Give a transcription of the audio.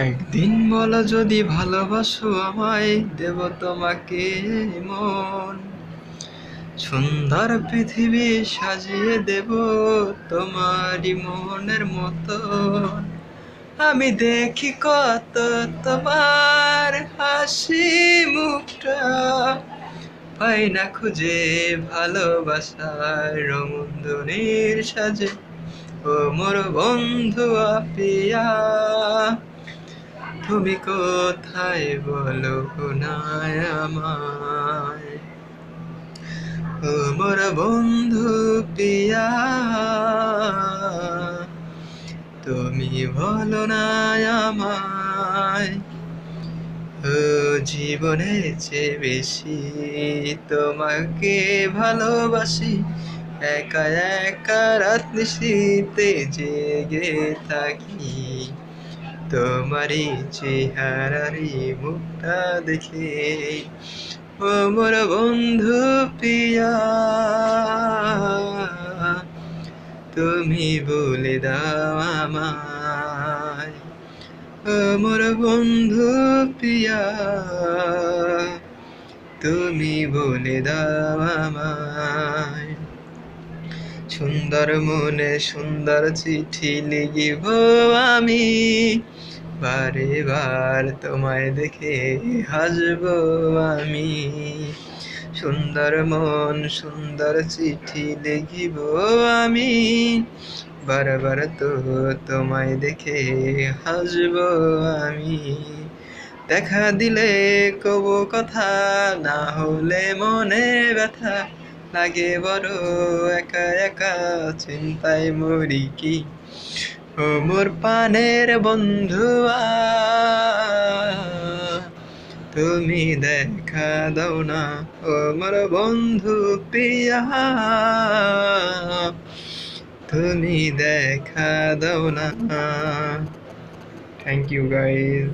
একদিন বলো যদি ভালোবাসো আমায়, দেব তোমাকে মন। সুন্দর পৃথিবী সাজিয়ে দেব তোমারই মনের মতন। আমি দেখি কত তোমার হাসি মুখটা, পাই না খুঁজে ভালোবাসার রংধনুর সাজে। ও মোর বন্ধু আপিয়া, তুমি কোথায় বলো না আমায়। ও মোর বন্ধু পিয়া, তুমি বলো না আমায়। ও জীবনের চেয়ে বেশি তোমাকে ভালোবাসি, একা একা রাত নিশীতে জেগে থাকি, তোমারই চেহারারি মুখটা দেখে। ও মোর বন্ধু পিয়া, তুমি বলে দাও আমায়। ও মোর বন্ধু পিয়া, তুমি বলে দাও আমায়। সুন্দর মনে সুন্দর চিঠি লিখিব আমি, বারে বার তোমায় দেখে হাসব আমি। সুন্দর মন সুন্দর চিঠি লিখিব আমি, বারবার তো তোমায় দেখে হাসব আমি। দেখা দিলে কব কথা, না হলে মনে ব্যথা লাগে বড়, একা একা চিন্তায় মরি কি। ও মোর পানের বন্ধুয়া, তুমি দেখা দাও না। ও মোর বন্ধু প্রিয়া, তুমি দেখা দাও না। Thank you guys.